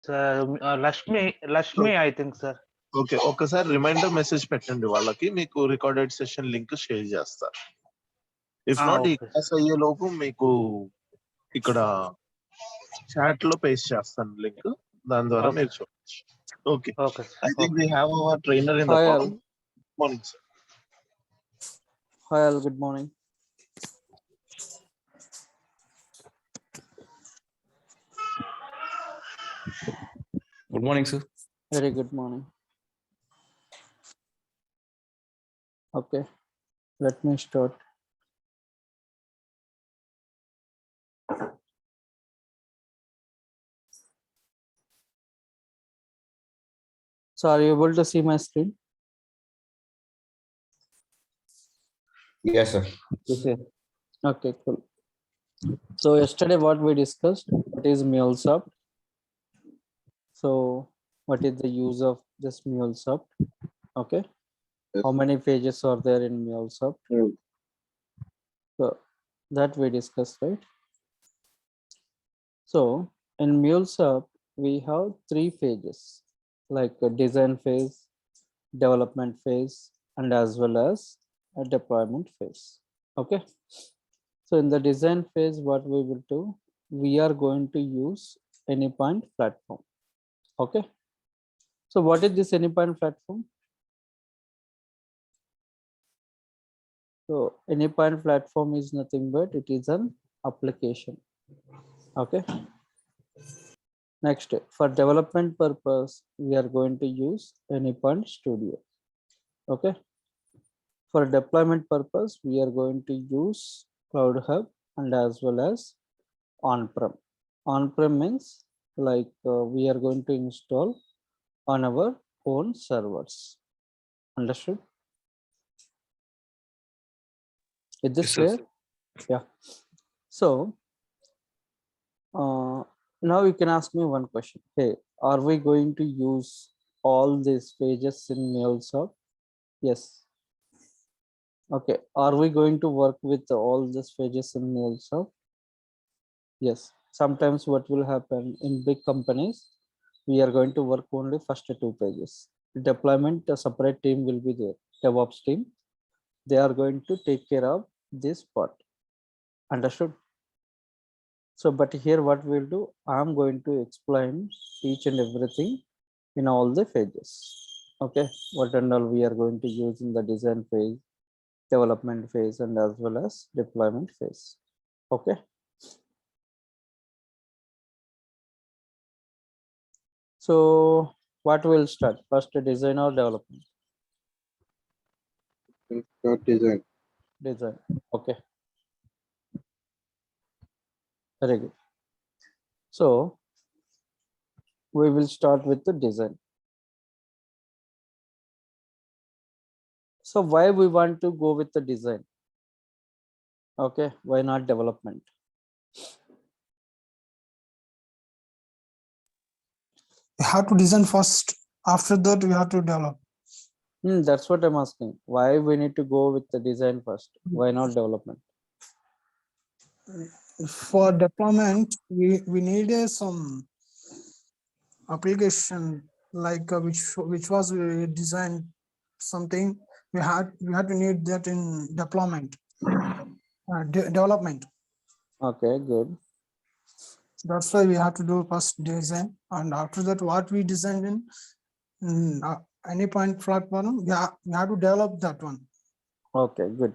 Lashmi, I think, sir. Okay, ఒకసారి reminder message పెట్టండి వాళ్ళకి, మీకు రికార్డెడ్ సెషన్ లింక్ షేర్ చేస్తారు. ఇఫ్ నాట్ ఈ Okay. క్లాస్ అయ్యే లోపు మీకు ఇక్కడ చాట్ లో పేస్ట్ చేస్తాను లింక్, దాని ద్వారా Okay. మీరు చూడొచ్చు. Okay, Okay. I think we have our trainer in the Hi all. Form. Morning sir. Hi all, good morning. Good morning, sir. Very good morning. Okay, let me start. So are you able to see my screen? Yes, sir. Okay. Okay, cool. So yesterday what we discussed, what is MuleSoft? So what is the use of this MuleSoft? Okay. How many pages are there in MuleSoft? So that we discussed, right? So in MuleSoft, we have 3 phases, like a design phase, development phase, and as well as a deployment phase. Okay. So in the design phase, what we will do, we are going to use Anypoint platform. Okay. So what is this Anypoint platform? So Anypoint platform is nothing but it is an application. Okay. Next, for development purpose, we are going to use Anypoint Studio. Okay. For deployment purpose, we are going to use Cloud Hub and as well as on-prem. On-prem means like we are going to install on our own servers. Understood? Is this Yes, clear? sir. Yeah. So now you can ask me one question. Hey, are we going to use all these pages in MuleSoft? Yes. Okay. Are we going to work with all these pages in MuleSoft? Yes. Sometimes what will happen in big companies, we are going to work only first 2 pages. Deployment, a separate team will be there, DevOps team. They are going to take care of this part. Understood? So, but here what we'll do, I'm going to explain each and everything in all the phases. Okay, what and all we are going to use in the design phase, development phase, and as well as deployment phase. Okay. So what will start first, design or development? Start design. Design. Okay. Very good. So we will start with the design. So why we want to go with the design? Okay, why not development? We have to design first, after that we have to develop. That's what I'm asking. Why we need to go with the design first? Why not development? For deployment, we need some application like which was designed something. We had to need that in deployment, development. Okay, good. That's why we have to do first design, and after that what we designed in Anypoint platform, we have to develop that one. Okay, good.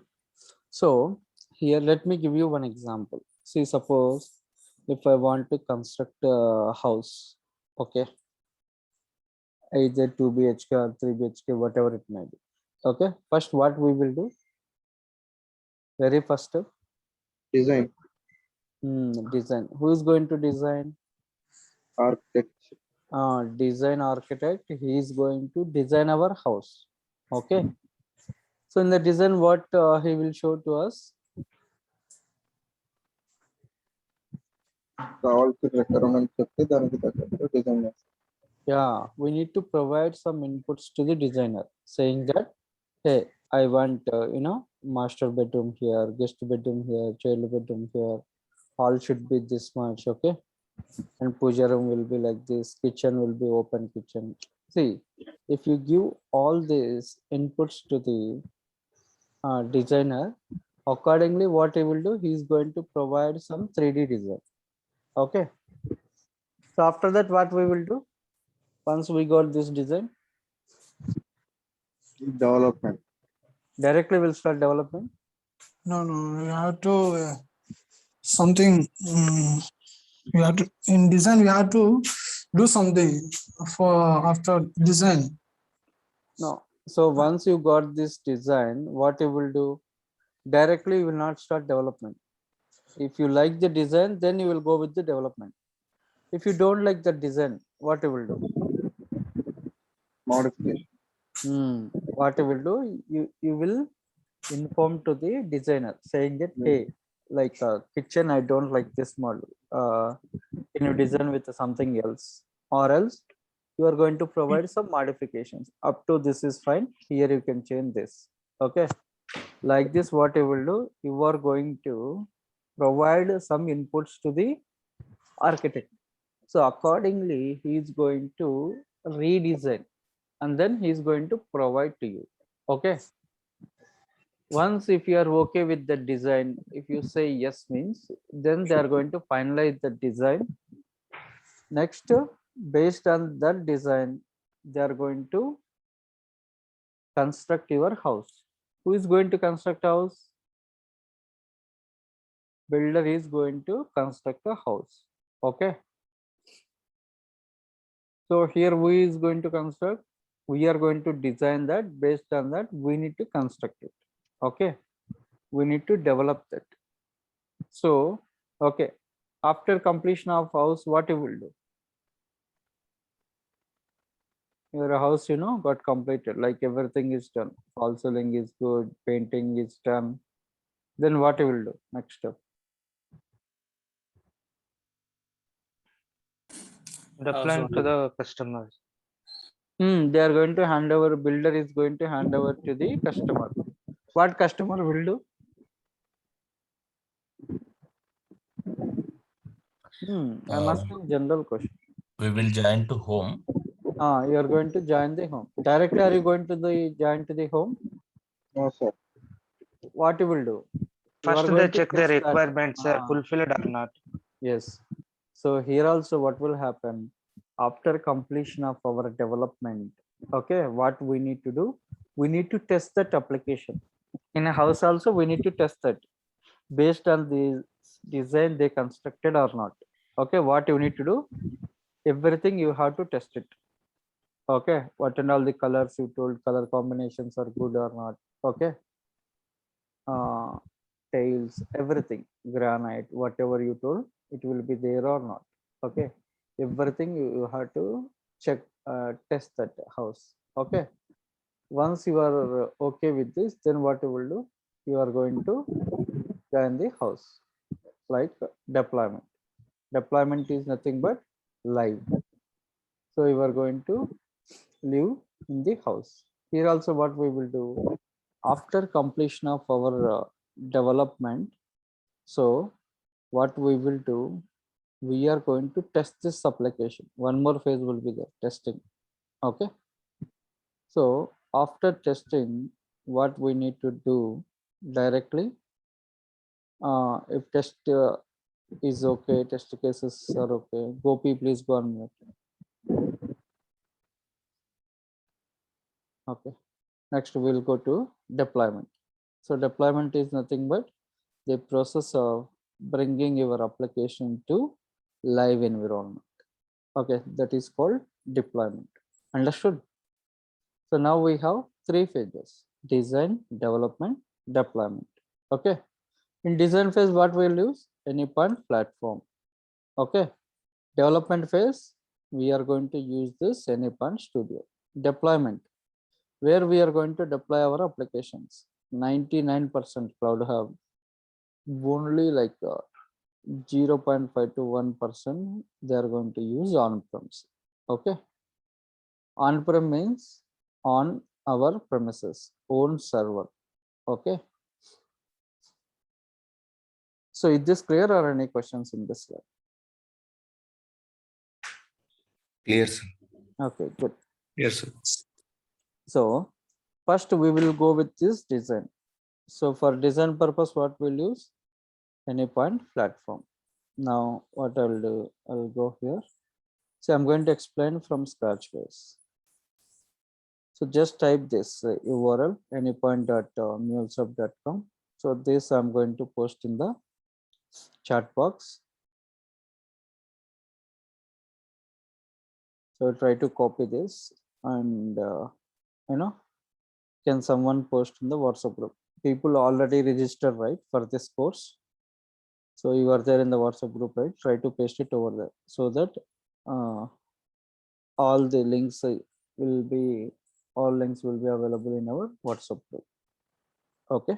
So here let me give you one example. See, suppose if I want to construct a house, okay, either 2 BHK or 3 BHK, whatever it may be. Okay, first what we will do, very first step, Design. Design. Who is going to design? Architect. Design architect. He is going to design our house. Okay, so in the design what he will show to us? కావాల్సిన requirements చెప్తే దానికి తగ్గట్టు design చేస్తాం. Yeah, we need to provide some inputs to the designer saying that, hey, I want master bedroom here, guest bedroom here, child bedroom here, all should be this much. Okay, and puja room will be like this, kitchen will be open kitchen. See, if you give all these inputs to the designer, accordingly what he will do, he is going to provide some 3D design. Okay, so after that what we will do, once we got this design, Development. directly we'll start development. No, we have to something. We have to in design. We have to do something for after design. No, so once you got this design, what you will do, directly you will not start development. If you like the design, then you will go with the development. If you don't like the design, what you will do? Modification. What you will do, you will inform to the designer saying that, hey, like kitchen, I don't like this model. Can you design with something else? Or else you are going to provide some modifications. Up to this is fine. Here you can change this. Okay. Like this, what you will do, you are going to provide some inputs to the architect. So accordingly, he is going to redesign and then he is going to provide to you. Okay. Once if you are okay with the design, if you say yes means, then they are going to finalize the design. Next, based on that design, they are going to construct your house. Who is going to construct house? Builder is going to construct a house. Okay. So here we is going to construct, we are going to design that. Based on that, we need to construct it. Okay, we need to develop that. So okay, after completion of house, what you will do, your house, you know, got completed, like everything is done, fall ceiling is good, painting is done, then what you will do next step? Deploying to the customers. They are going to hand over, builder is going to hand over to the customer. What customer will do? I'm asking general question. We will join to home. You are going to join the home. Directly are you going to the join to the home? No, sir. What you will do? You are First, they going to check the test that. requirements are fulfilled or not. Yes. So here also what will happen after completion of our development? Okay, what we need to do? We need to test that application. In a house also, we need to test that based on the design they constructed or not. Okay, what you need to do? Everything you have to test it. Okay, what and all the colors you told, color combinations are good or not. Okay, tails, everything, granite, whatever you told, it will be there or not. Okay, everything you have to check, test that house. Okay, once you are okay with this, then what you will do, you are going to join the house. Like deployment is nothing but live. So you are going to live in the house. Here also what we will do, after completion of our development, so what we will do, we are going to test this application. One more phase will be the testing. Okay, so after testing, what we need to do directly, if test is okay, test cases are okay, Gopi, please go on mute. Okay, next we'll go to deployment. So deployment is nothing but the process of bringing your application to live environment. Okay, that is called deployment. Understood? So now we have 3 phases: design, development, deployment. Okay, in design phase, what we'll use? Anypoint platform. Okay, development phase, we are going to use this Anypoint Studio. Deployment, where we are going to deploy our applications. 99% cloud hub, only like 0.5 to 1% they are going to use on-premise. Okay, on-prem means on our premises, own server. Okay, so is this clear or any questions in this slide? Clear, sir. Okay, good. Yes, sir. So first we will go with this design. So for design purpose, what we'll use? Any point platform. Now what I'll do, I'll go here. So I'm going to explain from scratch, guys. So just type this URL anypoint.mulesoft.com. So this I'm going to post in the chat box. So try to copy this and can someone post in the WhatsApp group? People already registered, right, for this course. So you are there in the WhatsApp group, right? Try to paste it over there so that all the links will be available in our WhatsApp group. Okay.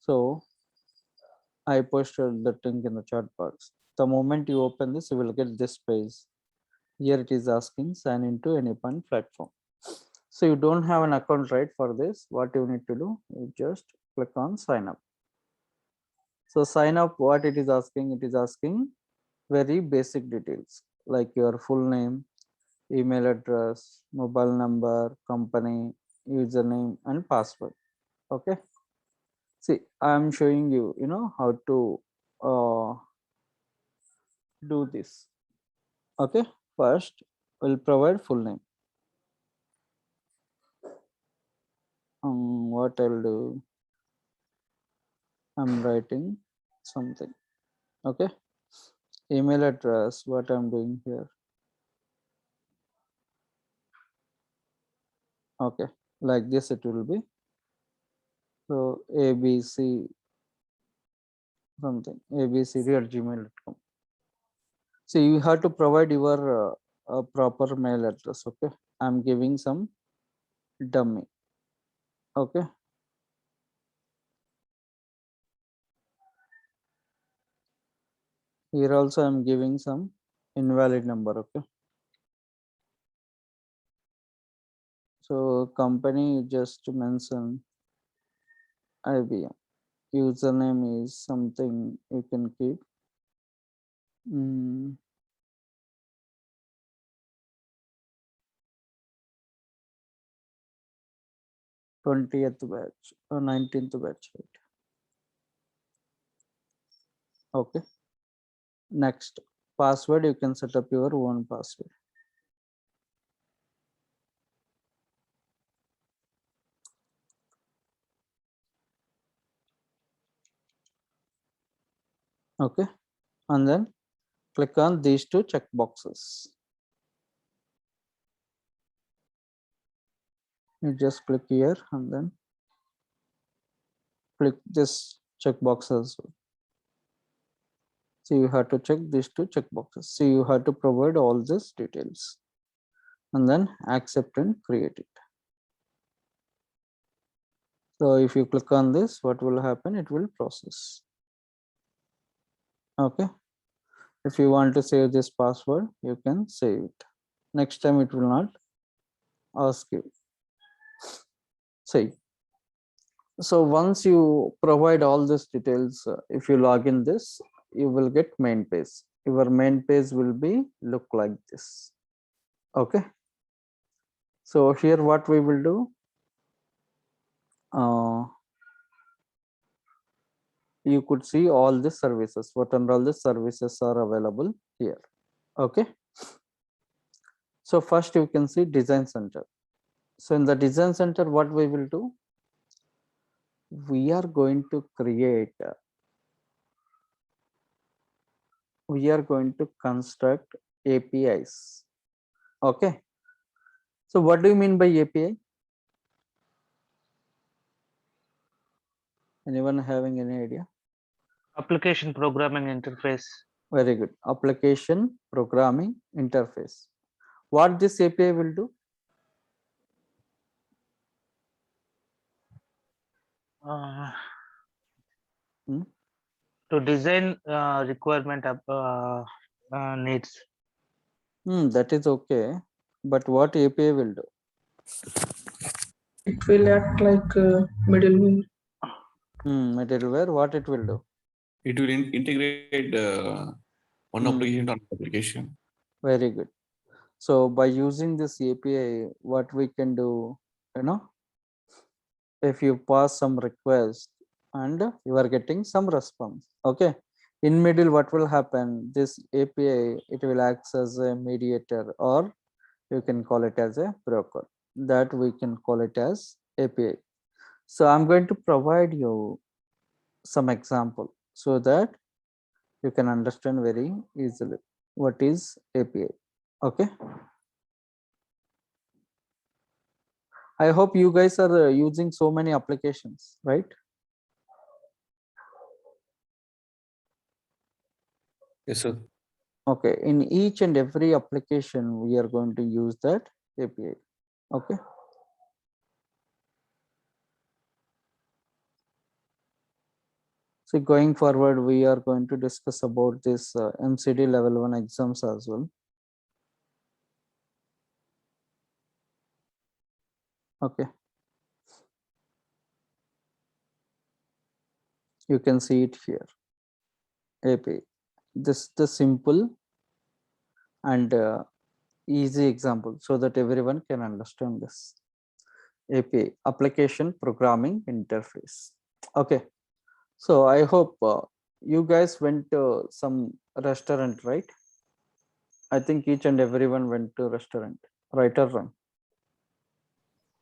So I posted the link in the chat box. The moment you open this, you will get this page. Here it is asking sign into any point platform. So you don't have an account, right? For this, what you need to do, you just click on sign up. So sign up, what it is asking very basic details like your full name, email address, mobile number, company, username, and password. Okay. See, I'm showing you, how to do this. Okay. First, we'll provide full name. What I'll do, I'm writing something. Okay. Email address, what I'm doing here. Okay. Like this, it will be. So ABC something, abcd@gmail.com. So you have to provide your proper mail address. Okay. I'm giving some dummy. Okay. Here also I'm giving some invalid number. Okay. So company, you just mention IBM. Username is something you can keep. 20th batch or 19th batch, right? Okay. Next, password, you can set up your own password. Okay. And then click on these two check boxes. You just click here and then click this check box as well. So you have to check these two check boxes. So you have to provide all these details and then accept and create it. So if you click on this, what will happen? It will process. Okay. If you want to save this password, you can save it. Next time it will not ask you. See. So once you provide all these details, if you log in this, you will get main page. Your main page will be look like this. Okay. So here what we will do, you could see all the services, what and all the services are available here. Okay. So first you can see design center. So in the design center, what we will do, we are going to create, we are going to construct APIs. Okay. So what do you mean by API? Anyone having any idea? Application programming interface. Very good. Application programming interface. What this API will do? To design requirement needs. That is okay. But what API will do? It will act like middleware. Middleware, what it will do? It will integrate one application to another application. Very good. So by using this API, what we can do, if you pass some request and you are getting some response, okay. In middle, what will happen? This API, it will act as a mediator, or you can call it as a broker. That we can call it as API. So I'm going to provide you some example so that you can understand very easily what is API. Okay. I hope you guys are using so many applications, right? Yes, sir. Okay. In each and every application, we are going to use that API. Okay. So going forward, we are going to discuss about this MCD level 1 exams as well. Okay. You can see it here. API. This the simple and easy example so that everyone can understand this. API, application programming interface. Okay. So I hope you guys went to some restaurant, right? I think each and everyone went to restaurant, right or wrong?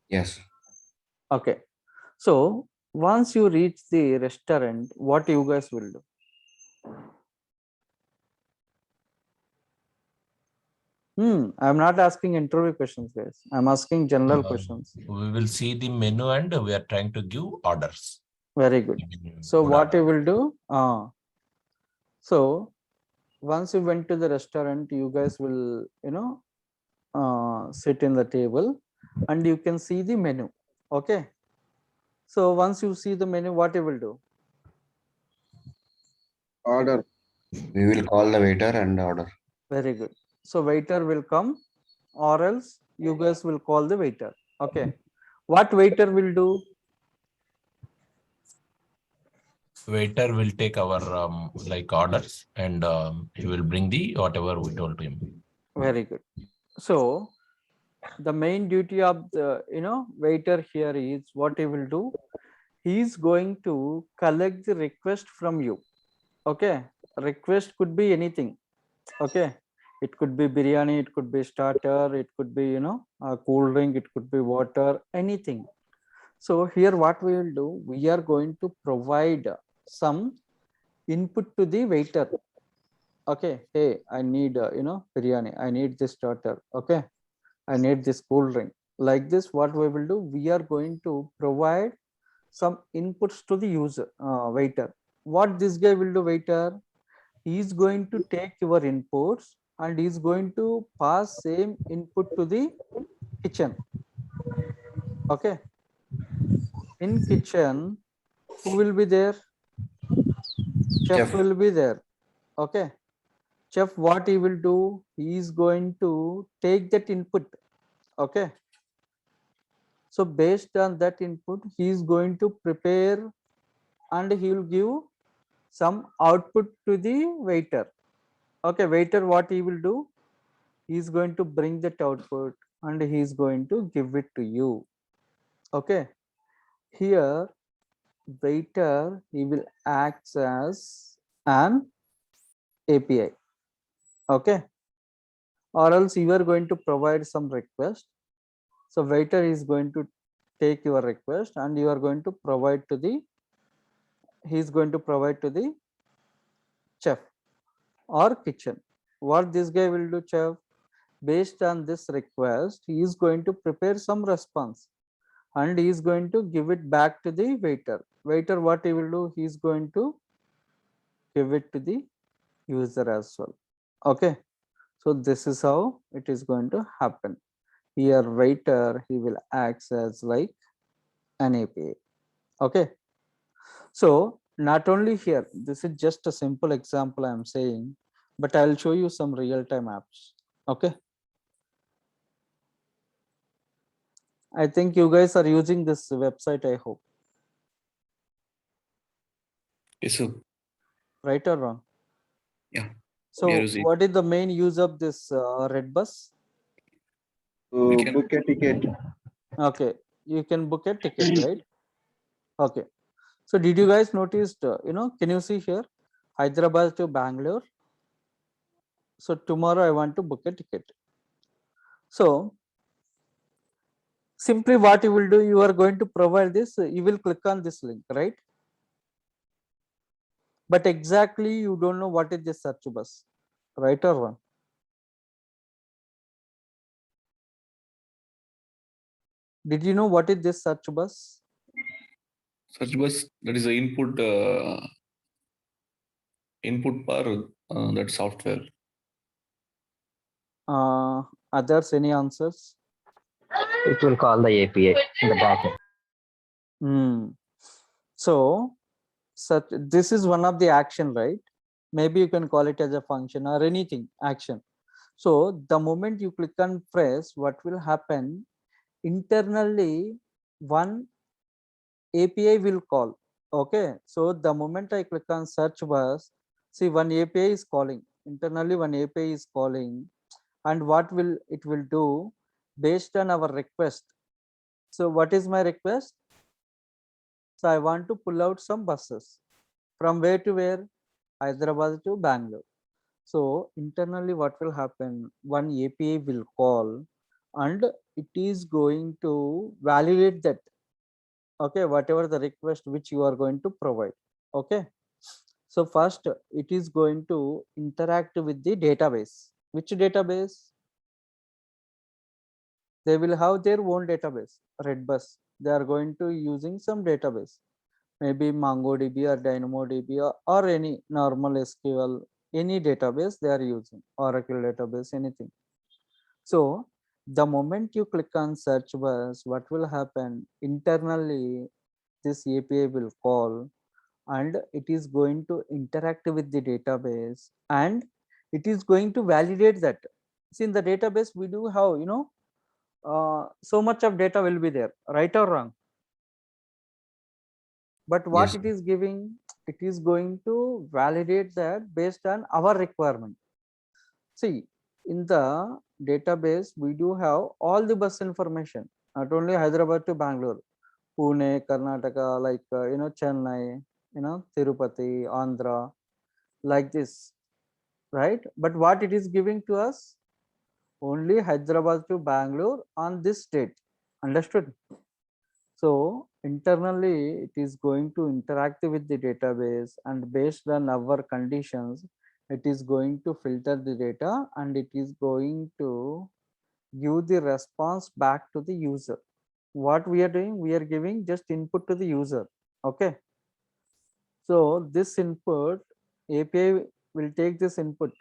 Yes. Okay. So once you reach the restaurant, what you guys will do? I'm not asking interview questions, guys. I'm asking general questions. We will see the menu and we are trying to give orders. Very good. So what you will do? So once you went to the restaurant, you guys will, sit in the table and you can see the menu. Okay. So once you see the menu, what you will do? Order. We will call the waiter and order. Very good. So waiter will come, or else you guys will call the waiter. Okay. What waiter will do? Waiter will take our like orders and he will bring the whatever we told him. Very good. So the main duty of the waiter here is what he will do. He is going to collect the request from you. Okay. Request could be anything. Okay. It could be biryani, it could be starter, it could be a cool drink, it could be water, anything. So here what we will do, we are going to provide some input to the waiter. Okay, hey, I need biryani, I need this starter. Okay, I need this cool drink. Like this, what we will do, we are going to provide some inputs to the user waiter. What this guy will do, waiter, he is going to take your inputs and he is going to pass same input to the kitchen. Okay, in kitchen, who will be there? Chef will be there. Okay, chef, what he will do, he is going to take that input. Okay, so based on that input, he is going to prepare and he will give some output to the waiter. Okay, waiter, what he will do, he is going to bring that output and he is going to give it to you. Okay, here waiter, he will act as an API. Okay, or else you are going to provide some request. So waiter is going to take your request and you are going to provide to the, he is going to provide to the chef or kitchen. What this guy will do, chef, based on this request, he is going to prepare some response and he is going to give it back to the waiter. Waiter, what he will do, he is going to give it to the user as well. Okay, so this is how it is going to happen. Here waiter, he will act as like an API. Okay, so not only here, this is just a simple example I am saying, but I'll show you some real-time apps. Okay, I think you guys are using this website, I hope. Yes, sir. Right or wrong? Yeah. So We are using- what is the main use of this red bus? We To can- book a ticket. Okay, you can book a ticket, right? Okay. So did you guys notice, can you see here, Hyderabad to Bangalore? So tomorrow I want to book a ticket. So simply what you will do, you are going to provide this, you will click on this link, right? But exactly you don't know what is this search bus, right or wrong? Did you know what is this search bus? Search bus, that is the input for that software. Others, any answers? It will call the API in the backend. So this is one of the action, right? Maybe you can call it as a function or anything, action. So the moment you click on press, what will happen? Internally, one API will call. Okay, so the moment I click on search bus, see one API is calling. Internally, one API is calling, and what will it will do based on our request? So what is my request? So I want to pull out some buses from where to where? Hyderabad to Bangalore. So internally what will happen? One API will call and it is going to validate that, okay, whatever the request which you are going to provide. Okay. So first it is going to interact with the database. Which database? They will have their own database, Redbus. They are going to using some database, maybe MongoDB or DynamoDB or any normal SQL, any database they are using, Oracle database, anything. So the moment you click on search bus, what will happen? Internally, this API will call and it is going to interact with the database and it is going to validate that. See, in the database, we do have, so much of data will be there, right or wrong? But what Yes. it is giving, it is going to validate that based on our requirement. See, in the database, we do have all the bus information, not only Hyderabad to Bangalore, Pune, Karnataka, like, Chennai, Tirupati, Andhra, like this, right? But what it is giving to us? Only Hyderabad to Bangalore on this date. Understood? So internally, it is going to interact with the database and based on our conditions, it is going to filter the data and it is going to give the response back to the user. What we are doing, we are giving just input to the user. Okay. So this input, API will take this input.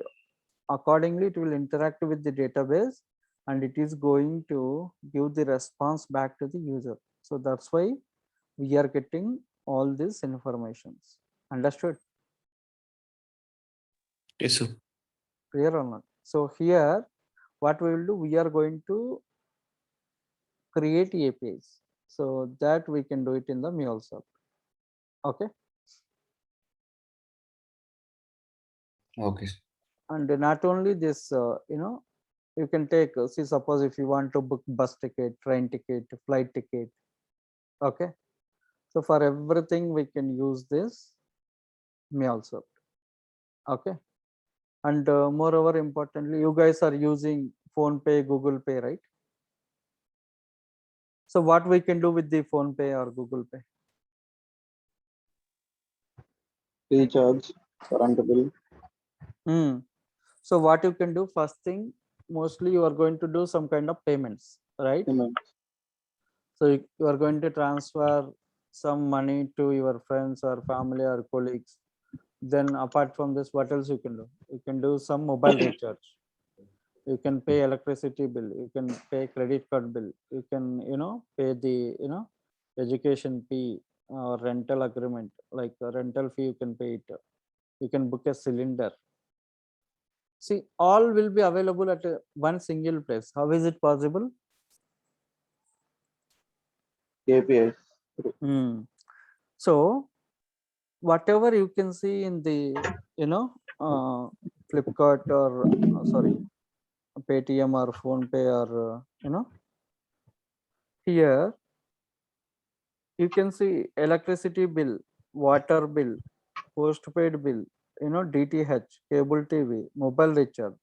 Accordingly, it will interact with the database and it is going to give the response back to the user. So that's why we are getting all these informations. Understood? Yes, sir. Clear or not? So here, what we will do, we are going to create APIs. So that we can do it in the MuleSoft. Okay. Okay. And not only this, you can take, see, suppose if you want to book bus ticket, train ticket, flight ticket. Okay. So for everything, we can use this MuleSoft. Okay. And moreover, importantly, you guys are using Phone Pay, Google Pay, right? So what we can do with the Phone Pay or Google Pay? Recharge, current bill. So what you can do, first thing, mostly you are going to do some kind of payments, right? Payments. So you are going to transfer some money to your friends or family or colleagues. Then apart from this, what else you can do? You can do some mobile recharge. You can pay electricity bill. You can pay credit card bill. You can, pay the, education fee or rental agreement, like a rental fee, you can pay it. You can book a cylinder. See, all will be available at one single place. How is it possible? APIs. So whatever you can see in the, Flipkart or sorry, Paytm or PhonePe or here you can see electricity bill, water bill, postpaid bill, DTH, cable TV, mobile recharge.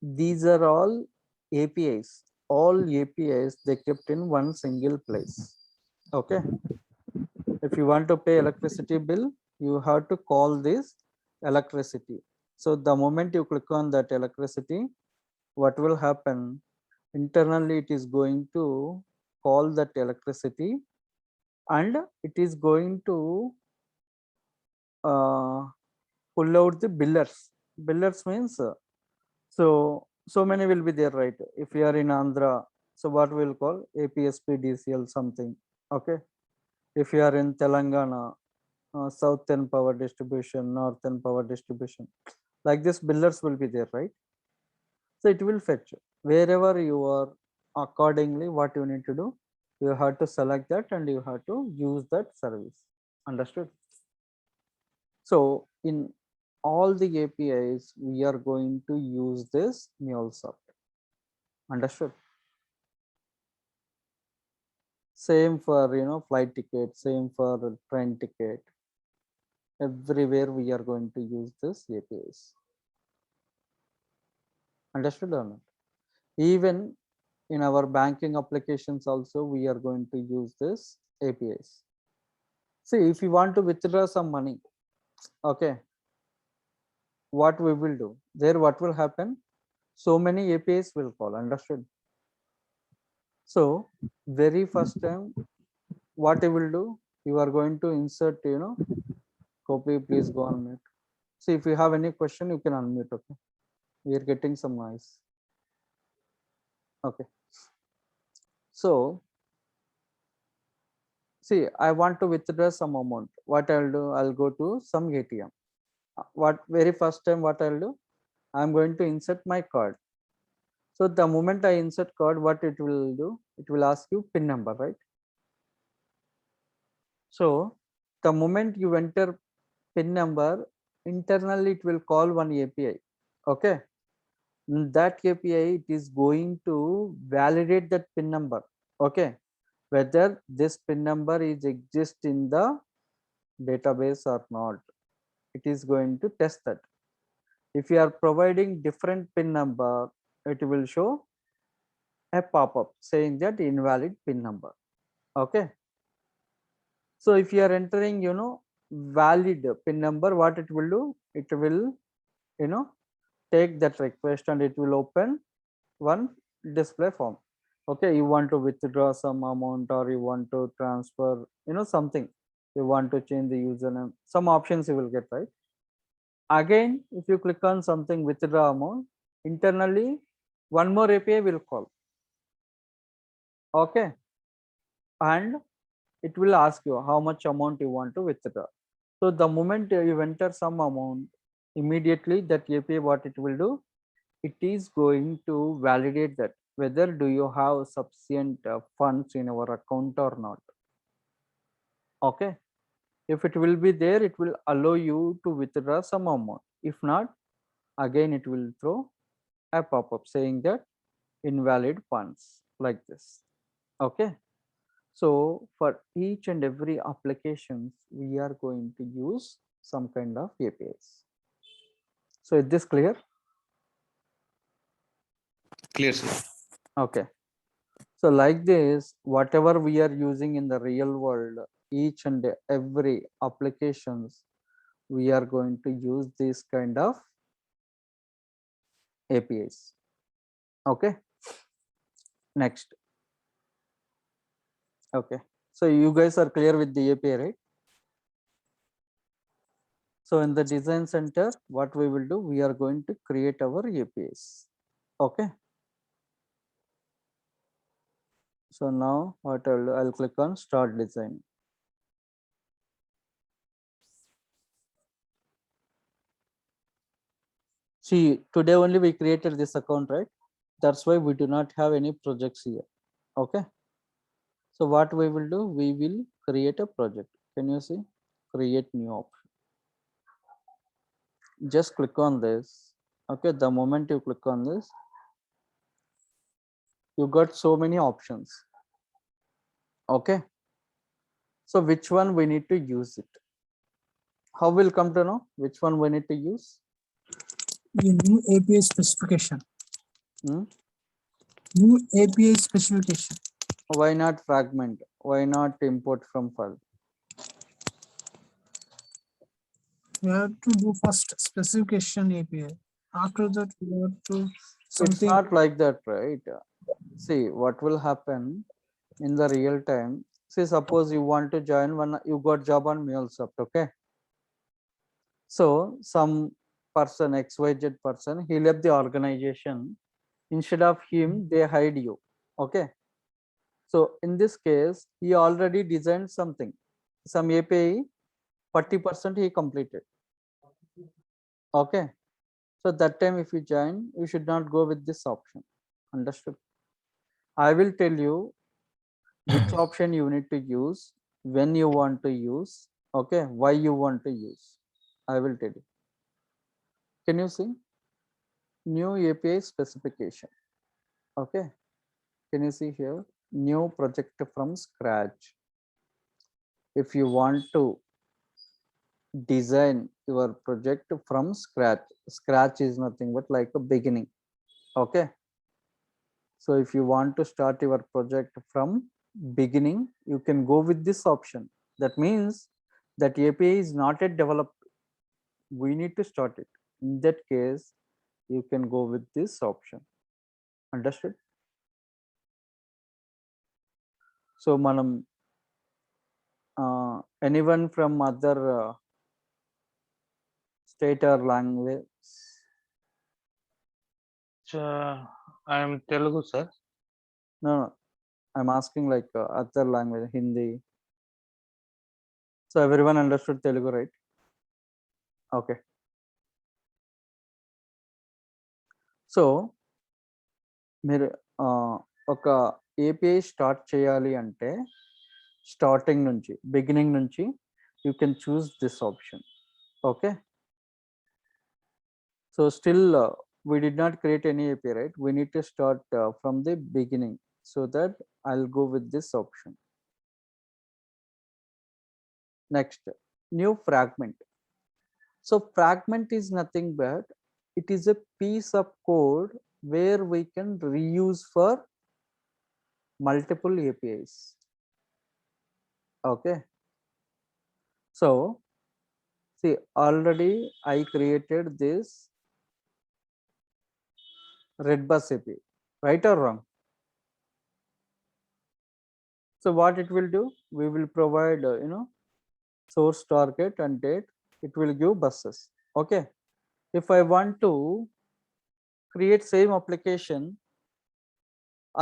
These are all APIs. All APIs they kept in one single place. Okay. If you want to pay electricity bill, you have to call this electricity. So the moment you click on that electricity, what will happen? Internally, it is going to call that electricity and it is going to pull out the billers. Billers means so many will be there, right? If you are in Andhra, so what we'll call APSPDCL something. Okay. If you are in Telangana, Southern Power Distribution, Northern Power Distribution, like this billers will be there, right? So it will fetch wherever you are. Accordingly, what you need to do, you have to select that and you have to use that service. Understood? So in all the APIs, we are going to use this MuleSoft. Understood? Same for flight ticket, same for train ticket. Everywhere we are going to use this APIs. Understood or not? Even in our banking applications also, we are going to use this APIs. See, if you want to withdraw some money, okay, what we will do there, what will happen? So many APIs will call. Understood? So very first time, what you will do, you are going to insert copy. Please go on mute. See, if you have any question, you can unmute. Okay, we are getting some noise. Okay, so see, I want to withdraw some amount. What I'll do, I'll go to some ATM. What very first time, what I'll do, I'm going to insert my card. So the moment I insert card, what it will do, it will ask you PIN number, right? So the moment you enter PIN number, internally it will call one API. Okay. In that API, it is going to validate that PIN number. Okay. Whether this PIN number is exist in the database or not. It is going to test that. If you are providing different PIN number, it will show a pop-up saying that invalid PIN number. Okay. So if you are entering valid PIN number, what it will do, it will take that request and it will open one display form. Okay, you want to withdraw some amount or you want to transfer something, you want to change the username, some options you will get, right? Again, if you click on something withdraw amount, internally one more API will call. Okay, and it will ask you how much amount you want to withdraw. So the moment you enter some amount, immediately that API, what it will do, it is going to validate that whether do you have sufficient funds in our account or not. Okay, if it will be there, it will allow you to withdraw some amount. If not, again it will throw a pop-up saying that invalid funds, like this. Okay, so for each and every applications, we are going to use some kind of APIs. So is this clear? Clear, sir. Okay. So like this, whatever we are using in the real world, each and every applications, we are going to use this kind of APIs. Okay. Next. Okay. So you guys are clear with the API, right? So in the design center, what we will do, we are going to create our APIs. Okay. So now what I'll click on start design. See, today only we created this account, right? That's why we do not have any projects here. Okay. So what we will do, we will create a project. Can you see? Create new option. Just click on this. Okay, the moment you click on this, you got so many options. Okay, so which one we need to use it? How will come to know which one we need to use? The new API specification. Hmm? New API specification. Why not fragment? Why not import from file? We have to do first specification API. After that, we have to It's something. not like that, right? See what will happen in the real time. See, suppose you want to join one, you got job on MuleSoft, okay? So some person, XYZ person, he left the organization. Instead of him, they hide you, okay? So in this case, he already designed something, some API, 40% he completed, okay? So that time if you join, you should not go with this option, understood? I will tell you which option you need to use, when you want to use, okay, why you want to use. I will tell you. Can you see? New API specification. Okay. Can you see here? New project from scratch. If you want to design your project from scratch, scratch is nothing but like a beginning. Okay. So if you want to start your project from beginning, you can go with this option. That means that API is not yet developed. We need to start it. In that case, you can go with this option. Understood? So manam anyone from other state or language? I am Telugu, sir. No, I'm asking like other language, Hindi. So everyone understood Telugu, right? Okay. So మీరు ఒక API start చేయాలి అంటే starting నుంచి beginning నుంచి you can choose this option. Okay, so still we did not create any API, right? We need to start from the beginning, so that I'll go with this option. Next, new fragment. So fragment is nothing but it is a piece of code where we can reuse for multiple APIs. Okay, so see, already I created this Redbus API, right or wrong? So what it will do, we will provide source, target and date. It will give buses. Okay, if I want to create same application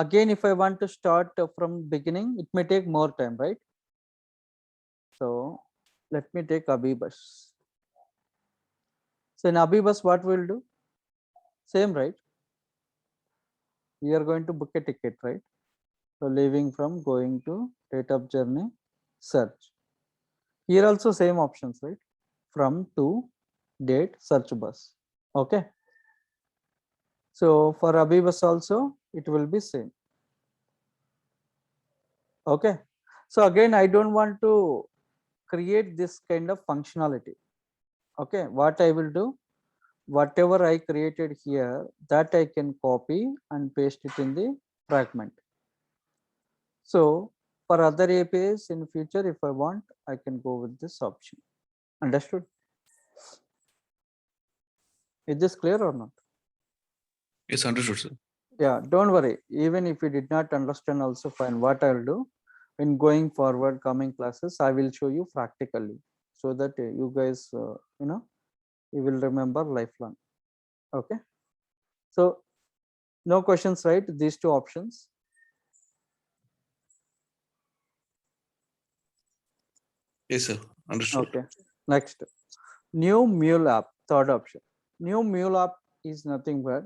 again, if I want to start from beginning, it may take more time, right? So let me take Abibus. So in Abibus, what we'll do, same, right? We are going to book a ticket, right? So leaving from, going to, date of journey, search. Here also same options, right? From, to, date, search bus. Okay, so for Abibus also it will be same. Okay, so again, I don't want to create this kind of functionality. Okay, what I will do, whatever I created here, that I can copy and paste it in the fragment. So for other APIs in future, if I want, I can go with this option. Understood? Is this clear or not? Yes, understood, sir. Yeah, don't worry. Even if you did not understand, also fine. What I'll do, in going forward coming classes, I will show you practically, so that you guys you will remember lifelong. Okay, so no questions, right? These two options. Yes, sir. Understood. Okay, next, new Mule app, third option. New Mule app is nothing but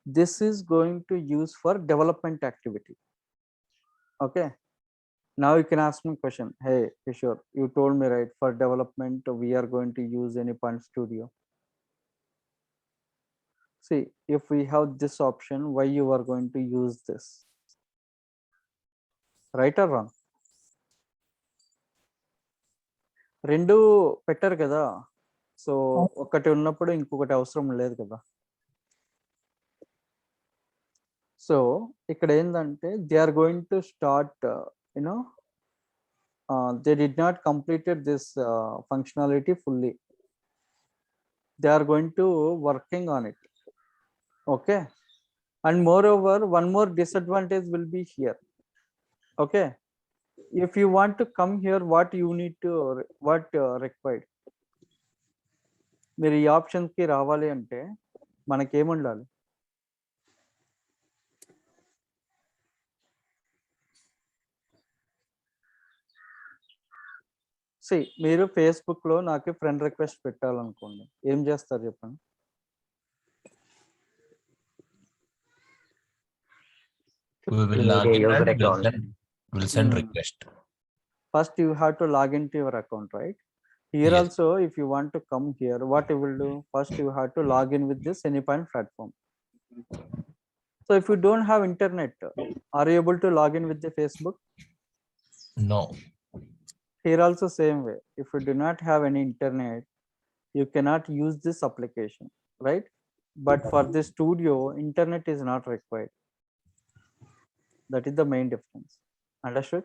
this is going to use for development activity. Okay, now you can ask me question. Hey Kishore, you told me, right, for development we are going to use any Point Studio. See, if we have this option, why you are going to use this? Right or wrong? రెండు పెట్టారు కదా, so ఒకటి ఉన్నప్పుడు ఇంకొకటి అవసరం లేదు కదా. So ఇక్కడ ఏంటంటే they are going to start you know they did not completed this functionality fully. They are going to working on it. Okay, and moreover one more disadvantage will be here. Okay, if you want to come here, what you need to required, మీరు ఈ option కి రావాలి అంటే మనకి ఏముండాలి? C మీరు Facebook లో నాకు ఫ్రెండ్ రిక్వెస్ట్ పెట్టాలనుకోండి, ఏం చేస్తారు చెప్పండి? We will You log need a in user and account. then we'll send request. First you have to log into your account, right? Here Yes. also, if you want to come here, what you will do? First you have to log in with this Anypoint platform. So if you don't have internet, are you able to log in with the Facebook? No. Here also same way. If you do not have any internet, you cannot use this application, right? But for this studio, internet is not required. That is the main difference. Understood?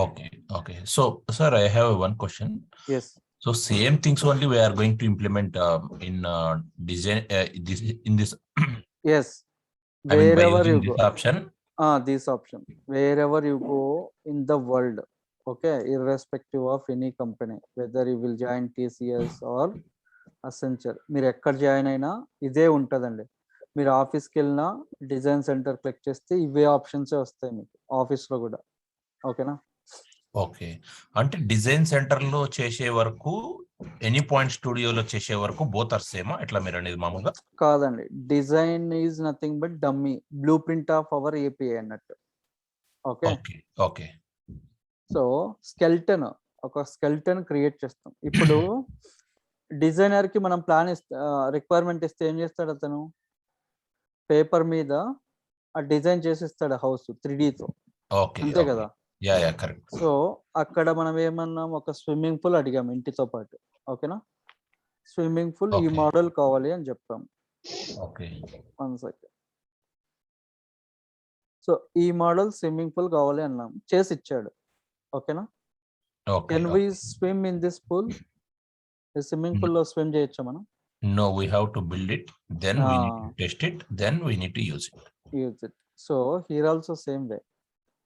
Okay. So, sir, I have one question. Yes. So, same things only we are going to implement in design in this. Yes. I mean, by Wherever using you this go. option. This option. Wherever you go in the world, okay, irrespective of any company, whether you will join TCS or Accenture, మీరు ఎక్కడ join అయినా ఇదే ఉంటుందండి. మీరు ఆఫీస్కి వెళ్ళినా design centre click చేస్తే ఇవే ఆప్షన్స్ వస్తాయి మీకు ఆఫీస్లో కూడా. ఓకేనా? ఓకే, అంటే డిజైన్ సెంటర్ లో చేసే వరకు ఎనీ పాయింట్ స్టూడియోలో చేసే వరకు బోత్ ఆర్ సేమ్ ఎట్లా మీరు అనేది మామూలుగా? కాదండి, design is nothing but dummy blueprint of our API అన్నట్టు. Okay okay. సో స్కెల్టన్, ఒక స్కెల్టన్ క్రియేట్ చేస్తాం. ఇప్పుడు డిజైనర్ కి మనం ప్లాన్ రిక్వైర్మెంట్ ఇస్తే ఏం చేస్తాడు అతను? పేపర్ మీద ఆ డిజైన్ చేసిస్తాడు హౌస్ 3Dతో. అంతే కదా? కరెక్ట్. సో అక్కడ మనం ఏమన్నాం, ఒక స్విమ్మింగ్ పూల్ అడిగాం ఇంటితో పాటు. ఓకేనా? స్విమ్మింగ్ పూల్ ఈ మోడల్ కావాలి అని చెప్పాం. Okay, 1 second. సో ఈ మోడల్ స్విమ్మింగ్ పూల్ కావాలి అన్నాం, చేసి ఇచ్చాడు. ఓకేనా? Can we swim in this pool? ఈ స్విమ్మింగ్ పూల్ లో స్విమ్ చేయొచ్చా మనం? No, we have to build it, then we need to test it, then we need to use it. So here also same way.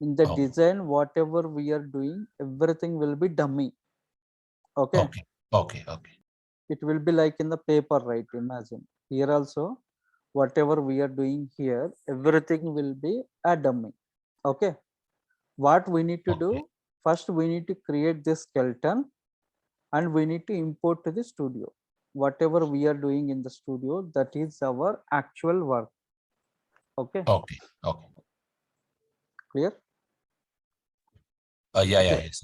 In the design, whatever we are doing, everything will be dummy. Okay. It will be like in the paper, right? Imagine here also, whatever we are doing here, everything will be a dummy. Okay. What we need to do? First, we need to create this skeleton and we need to import to the studio. Whatever we are doing in the studio, that is our actual work. Okay. Clear? Yes.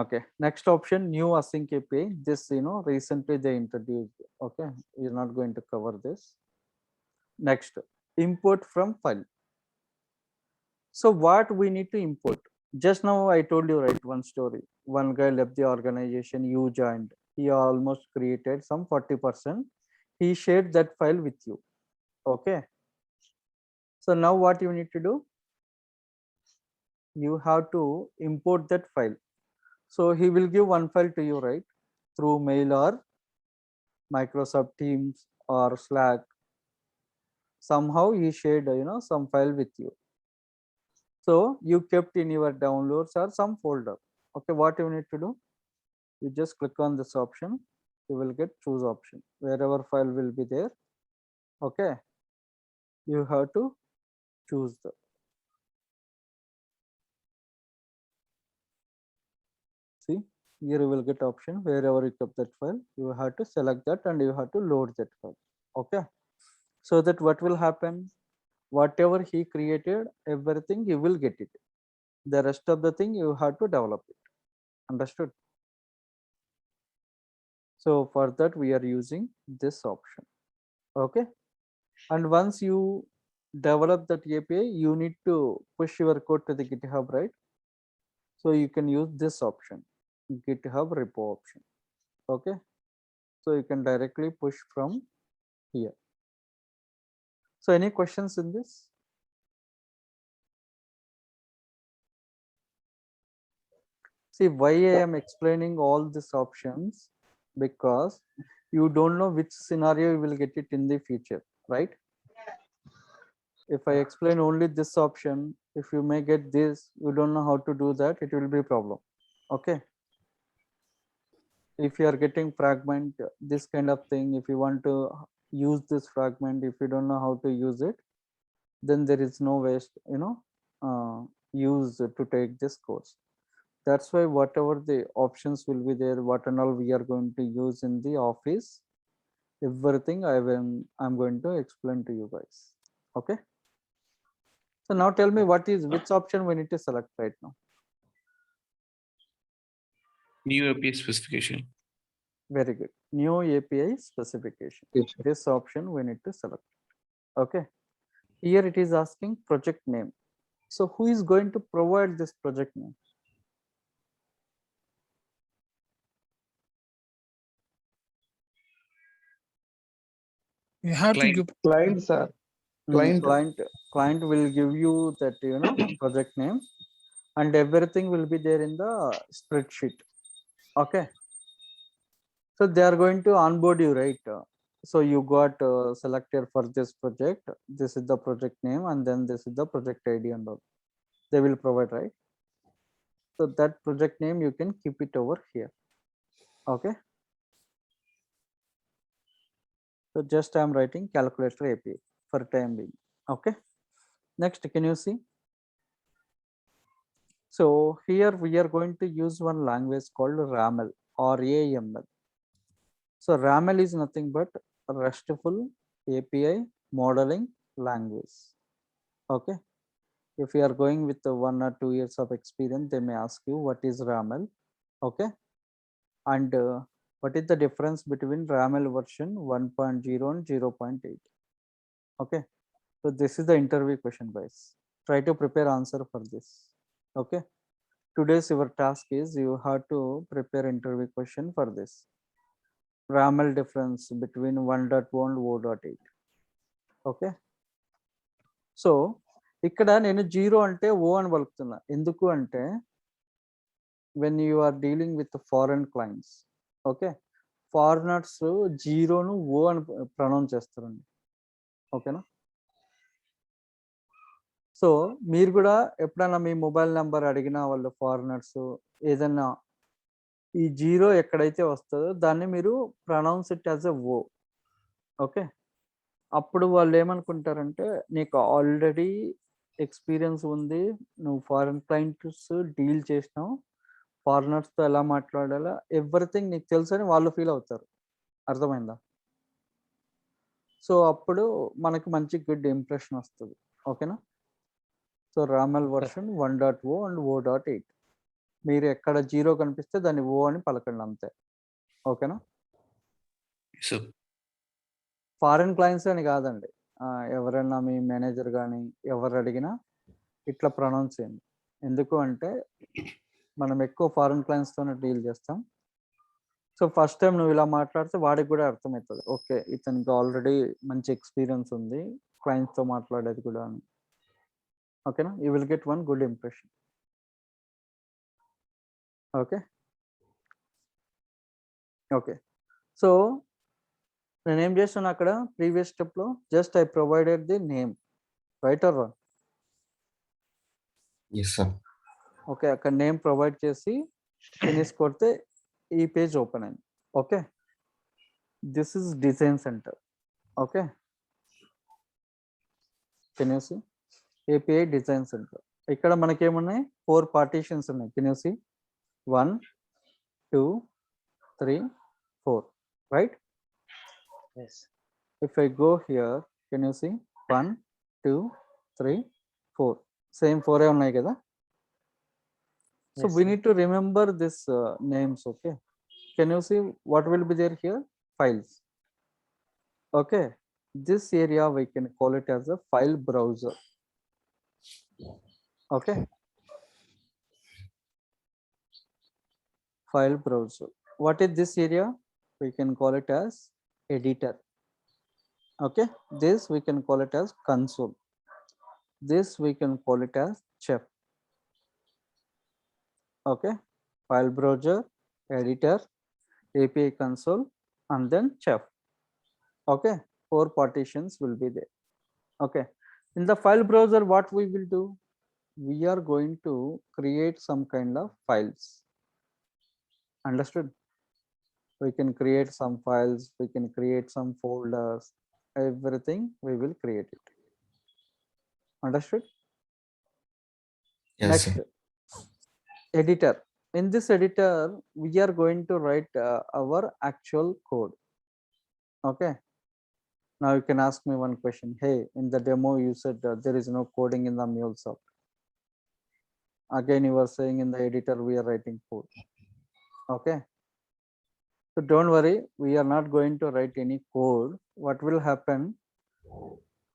Okay. Next option, new async API. This, recently they introduced. Okay. We're not going to cover this. Next, import from file. So what we need to import? Just now I told you, right, one story. One guy left the organization, you joined. He almost created some 40%. He shared that file with you. Okay. So now what you need to do? You have to import that file. So he will give one file to you, right? Through mail or Microsoft Teams or Slack. Somehow he shared, some file with you. So you kept in your downloads or some folder. Okay, what you need to do? You just click on this option. You will get choose option. Wherever file will be there. Okay. You have to choose the. See, here you will get option. Wherever you kept that file, you have to select that and you have to load that file. Okay. So that what will happen? Whatever he created, everything you will get it. The rest of the thing you have to develop it. Understood? So for that we are using this option. Okay. And once you develop that API, you need to push your code to the GitHub, right? So you can use this option, GitHub repo option. Okay. So you can directly push from here. So any questions in this? See why I am explaining all these options, because you don't know which scenario you will get it in the future, right? If I explain only this option, if you may get this, you don't know how to do that, it will be a problem. Okay. If you are getting fragment, this kind of thing, if you want to use this fragment, if you don't know how to use it, then there is no waste, use to take this course. That's why whatever the options will be there, what and all we are going to use in the office, everything I'm going to explain to you guys. Okay. So now tell me which option we need to select right now. New API specification. Very good. New API specification. Yes, sir. This option we need to select. Okay. Here it is asking project name. So who is going to provide this project name? You have to Client. give Client, sir. Client will give you that, project name, and everything will be there in the spreadsheet. Okay. So they are going to onboard you, right? So you got selected for this project. This is the project name, and then this is the project ID and all. They will provide, right? So that project name you can keep it over here. Okay. So just I'm writing calculator API for time being. Okay. Next, can you see? So here we are going to use one language called RAML or AML. So RAML is nothing but RESTful API modeling language. Okay. If you are going with 1 or 2 years of experience, they may ask you what is RAML. Okay. And what is the difference between RAML version 1.0 and 0.8? Okay. So this is the interview question, guys. Try to prepare answer for this. Okay. Today's your task is you have to prepare interview question for this. RAML difference between 1.1 and 0.8. Okay so ఇక్కడ నేను zero అంటే O అని పలుకుతున్నా ఎందుకు అంటే when you are dealing with foreign clients okay foreigners జీరోను O అని pronounce చేస్తారండి ఓకేనా సో మీరు కూడా ఎప్పుడైనా మీ మొబైల్ నెంబర్ అడిగినా వాళ్ళు ఫారినర్స్ ఏదైనా ఈ జీరో ఎక్కడైతే వస్తుందో దాన్ని మీరు pronounce it as a O okay అప్పుడు వాళ్ళు ఏమనుకుంటారంటే నీకు ఆల్రెడీ ఎక్స్పీరియన్స్ ఉంది నువ్వు ఫారిన్ క్లయింట్స్ డీల్ చేసినావు ఫారినర్స్తో ఎలా మాట్లాడాలా ఎవ్రీథింగ్ నీకు తెలుసు అని వాళ్ళు ఫీల్ అవుతారు అర్థమైందా సో అప్పుడు మనకి మంచి గుడ్ ఇంప్రెషన్ వస్తుంది ఓకేనా సో రామల్ వర్షన్ 1.0 అండ్ 0.8 మీరు ఎక్కడ జీరో కనిపిస్తే దాన్ని ఓ అని పలకండి అంతే ఓకేనా ఫారెన్ క్లయింట్స్ అని కాదండి ఎవరైనా మీ మేనేజర్ కానీ ఎవరు అడిగినా ఇట్లా ప్రొనౌన్స్ చేయండి ఎందుకు అంటే మనం ఎక్కువ ఫారెన్ క్లయింట్స్తోనే డీల్ చేస్తాం సో ఫస్ట్ టైం నువ్వు ఇలా మాట్లాడితే వాడికి కూడా అర్థమవుతుంది ఓకే ఇతనికి ఆల్రెడీ మంచి ఎక్స్పీరియన్స్ ఉంది క్లయింట్స్తో మాట్లాడేది కూడా అని ఓకేనా you will get one good impression okay okay so నేనేం చేస్తాను అక్కడ ప్రీవియస్ స్టెప్లో just I provided the name right or wrong okay అక్కడ నేమ్ ప్రొవైడ్ చేసి ఫినిష్ కొడితే ఈ పేజ్ ఓపెన్ అయింది okay this is design center okay can you see API design center ఇక్కడ మనకేమున్నాయి 4 పార్టీషన్స్ ఉన్నాయి can you see 1 2 3 4 right Yes. If I go here, can you see 1, 2, 3, 4? Same 4 ఉన్నాయి కదా. So Yes, we sir. need to remember this names, okay? Can you see what will be there here? Files. Okay. This area we can call it as a file browser. Okay. File browser. What is this area? We can call it as editor. Okay. This we can call it as console. This we can call it as chef. Okay. File browser, editor, API console, and then chef. Okay. 4 partitions will be there. Okay. In the file browser, what we will do? We are going to create some kind of files. Understood? We can create some files, we can create some folders, everything we will create it. Understood? Yes, Next, sir. editor. In this editor, we are going to write our actual code. Okay. Now you can ask me one question. Hey, in the demo you said there is no coding in the MuleSoft. Again, you are saying in the editor we are writing code. Okay. So don't worry, we are not going to write any code. What will happen?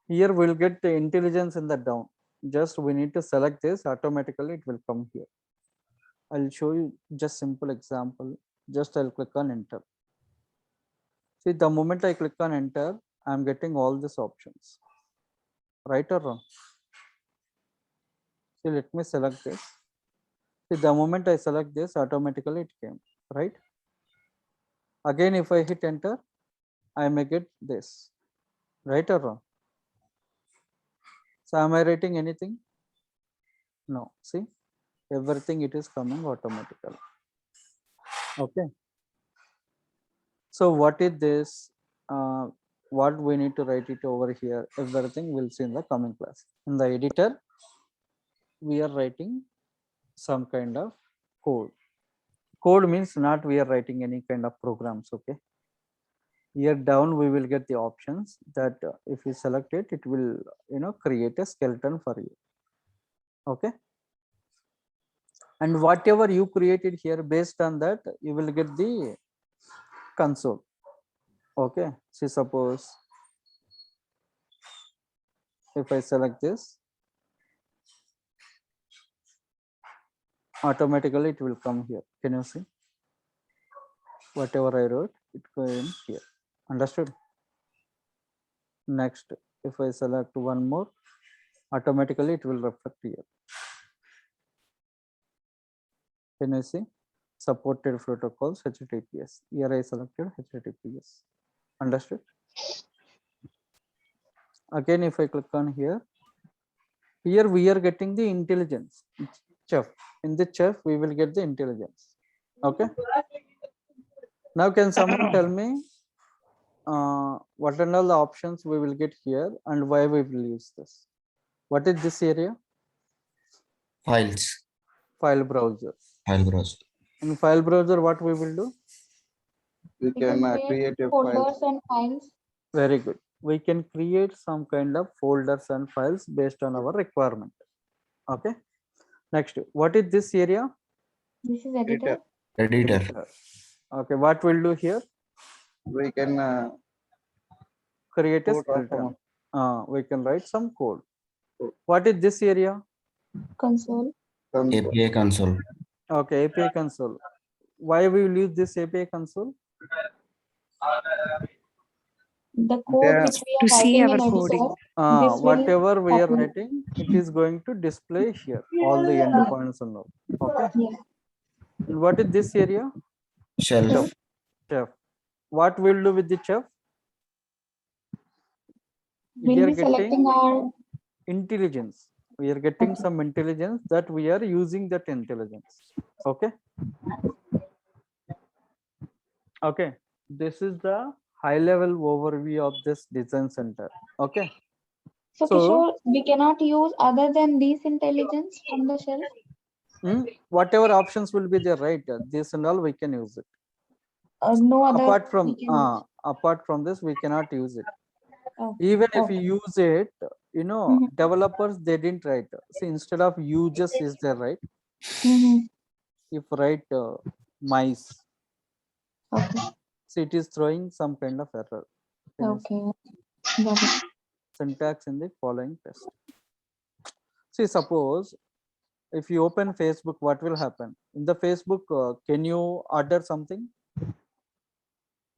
Here we'll get the intelligence in the down. Just we need to select this, automatically it will come here. I'll show you just simple example. Just I'll click on enter. See, the moment I click on enter, I'm getting all these options. Right or wrong? See, let me select this. See, the moment I select this, automatically it came, right? Again, if I hit enter, I may get this, right or wrong? So am I writing anything? No, see, everything it is coming automatically. Okay. So what is this? What we need to write it over here? Everything we'll see in the coming class. In the editor, we are writing some kind of code. Code means not we are writing any kind of programs. Okay. Here down we will get the options that if you select it, it will create a skeleton for you. Okay. And whatever you created here, based on that, you will get the console. Okay. See, suppose if I select this, automatically it will come here. Can you see? Whatever I wrote, it came here. Understood? Next, if I select one more, automatically it will reflect here. Can you see? Supported protocols, HTTPS. Here I selected HTTPS. Understood? Again, if I click on here we are getting the intelligence. Chef. In the chef, we will get the intelligence. Okay. Now, can someone tell me what are all the options we will get here and why we will use this? What is this area? Files. File browser. File browser. In file browser, what we will do? We can create a file. Folders and files. Very good. We can create some kind of folders and files based on our requirement. Okay. Next, what is this area? This is editor. Editor. Okay. What we'll do here? We can Create a code skeleton. We can write some code. What is this area? Console. API console. Okay, API console. Why we will use this API console? The code Yeah, which we are to see writing in our coding. editor. This will Whatever we are happen. writing, it is going to display here, all the endpoints and all. Okay. Yeah. And what is this area? Shelf. Chef. What we'll do with the chef? We We'll are be selecting our intelligence. We are getting some intelligence that we are using that intelligence. Okay. Okay. This is the high level overview of this design center. Okay. So, So- Kishore, we cannot use other than these intelligence from the shelf. Whatever options will be there, right? This and all we can use it. No other. Apart from we can use. apart from this, we cannot use it. Okay. Even if Okay. you use it, Mhm. developers they didn't write. See, instead of uses is there, right? Mhm. If write mice, Okay. So it is throwing some kind of error. Can you see Okay. Got it. syntax in the following test? See, suppose if you open Facebook, what will happen? In the Facebook, can you order something?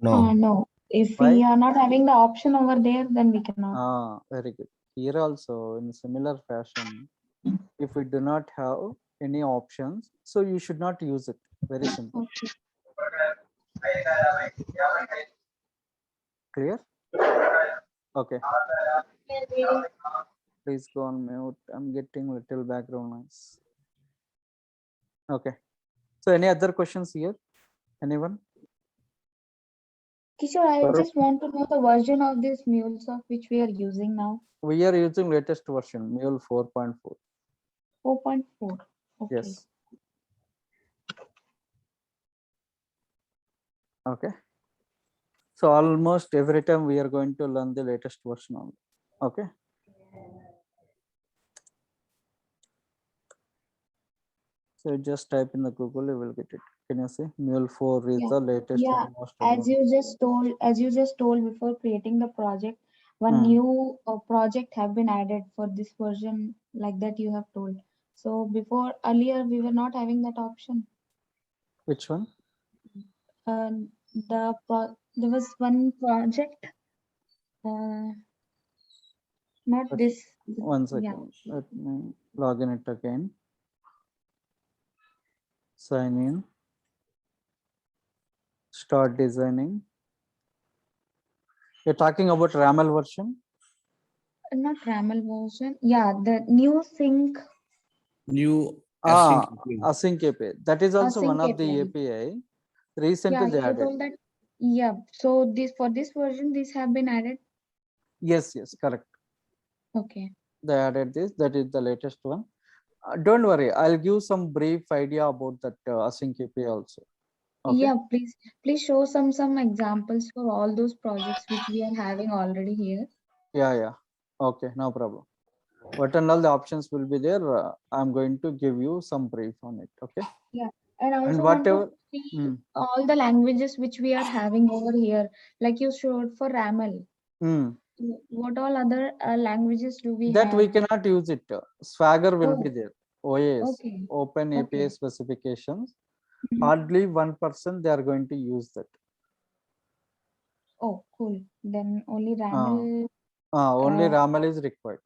No. No. If Why? we are not having the option over there, then we cannot. Very good. Here also, in similar fashion, if we do not have any options, so you should not use it. Very simple. Okay. Clear? Okay. Please go on mute. I'm getting little background noise. Okay. So any other questions here? Anyone? Kishore, I just want to know the version of this MuleSoft which we are using now. We are using latest version, Mule 4.4. 4.4. Okay. Yes. Okay. So almost every time we are going to learn the latest version only. Okay. So just type in the Google, you will get it. Can you see? Mule 4 is the latest Yeah. and most As advanced. you just told before creating the project, one new project have been added for this version, like that you have told. So before earlier we were not having that option. Which one? There was one project. Not But this. one second. Yeah. Let me log in it again. Sign in. Start designing. You're talking about RAML version? Not RAML version. Yeah, the new sync. New async. Async API. That is also Async one of the API. API. Recently Yeah, they you added. told that. Yeah. So for this version, these have been added. Yes, correct. Okay. They added this. That is the latest one. Don't worry. I'll give some brief idea about that async API also. Okay. Yeah, please show some examples for all those projects which we are having already here. Yeah. Okay, no problem. What and all the options will be there. I'm going to give you some brief on it. Okay. Yeah, and also And want whatever. to see all the languages which we are having over here, like you showed for RAML. What all other languages do we that have? we cannot use it. Swagger will be there. OAS, Okay. Open API Okay. specifications. Hardly 1% they are going to use that. Oh, cool. Then only RAML. Only RAML is required.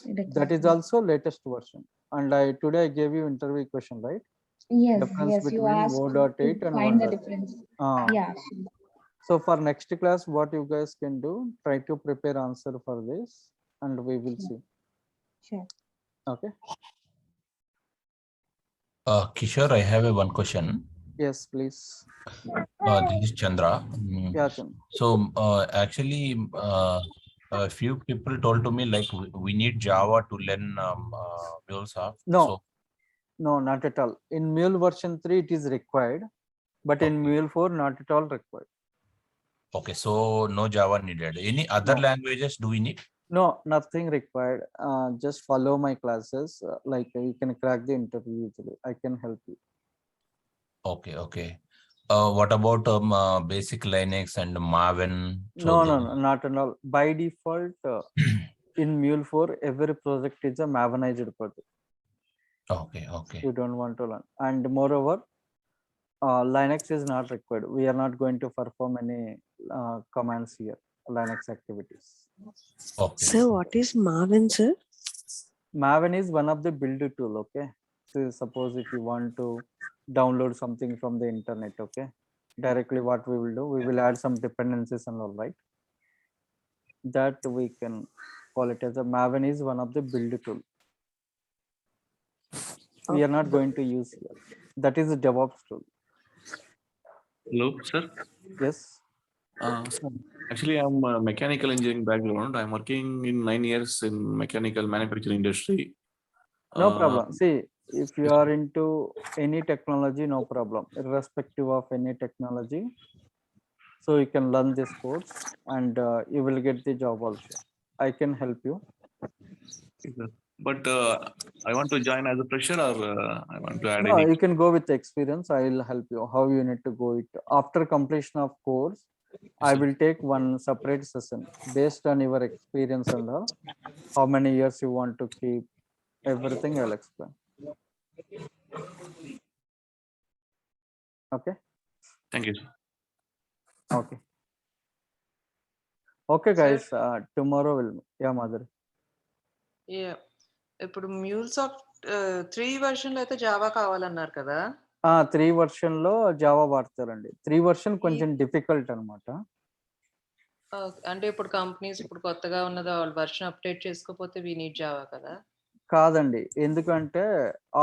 That is Exactly. also latest version. And today I gave you interview question, right? Yes, Difference yes. You between asked 0.8 to and find the 1.8. difference. Yeah. Sure. So for next class, what you guys can do, try to prepare answer for this, and we will see. Sure. Okay. Kishore, I have one question. Yes, please. This is Chandra. Yeah, Chandra. So actually, a few people told to me like we need Java to learn MuleSoft. No, so, no, not at all. In Mule version 3, it is required, but in Mule 4, not at all required. Okay, so no Java needed. Any other languages do we need? No, nothing required. Just follow my classes. Like you can crack the interview easily. I can help you. Okay. What about basic Linux and Maven? No, not at all. By default, in Mule 4, every project is a Mavenized project. Okay. You don't want to learn. And moreover, Linux is not required. We are not going to perform any commands here, Linux activities. Okay. So what is Maven, sir? Maven is one of the build tool. Okay. So suppose if you want to download something from the internet, okay, directly what we will do, we will add some dependencies and all, right? That we can call it as a Maven is one of the build tool. We are not going to use here. That is a DevOps tool. Hello, sir. Yes. Actually, I'm a mechanical engineering background. I'm working in 9 years in mechanical manufacturing industry. No problem. See, if you are into any technology, no problem, irrespective of any technology. So you can learn this course and you will get the job also. I can help you. But I want to join as a fresher, or I want to add No, any. you can go with experience. I will help you how you need to go it. After completion of course, I will take one separate session based on your experience and how many years you want to keep. Everything I'll explain. Okay. Thank you, sir. Okay. Okay, guys. Tomorrow will. Yeah, mother. Yeah. ఇప్పుడు MuleSoft 3 version లో అయితే Java కావాలన్నారు కదా. 3 version లో Java వాడతారండి. 3 version కొంచెం difficult అన్నమాట. అంటే ఇప్పుడు కంపెనీస్ ఇప్పుడు కొత్తగా ఉన్నది వాళ్ళు వర్షన్ అప్డేట్ చేసుకోకపోతే వి నీడ్ జావా కదా. కాదండి, ఎందుకంటే